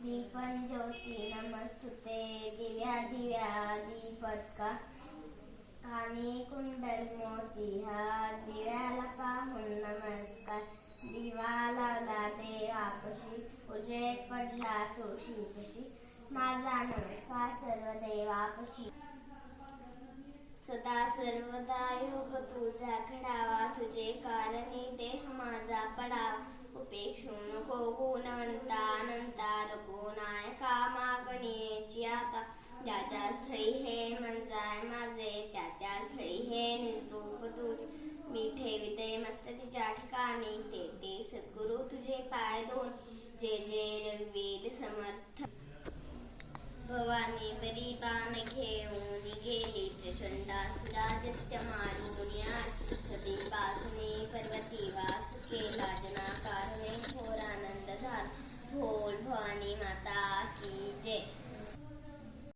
दीपं ज्योती नमस्तुते दिव्या दिव्या दीपत्का कानी कुंडल मोती हार दिव्याला पाहून नमस्कार दिवा लावला देवापाशी उजेड पडला तुळशीपाशी माझा नमस्कार सर्व देवापाशी सदा सर्वदा योग तुझा घडावा तुझे कारणे देह माझा पडावा उपेक्षू नको गुणवंता अनंता रघुनायका मागणेची आता ज्याच्या स्थळी हे मन जाय माझे त्या त्या स्थळी हे निजरूप तुझे मी ठेविते मस्त तिच्या ठिकाणी ते ते सद्गुरु तुझे पाय दोन जे जे रघुवीर समर्थ भवानी बरी बाण घेऊन गेली प्रचंडासुरा दैत्य मारून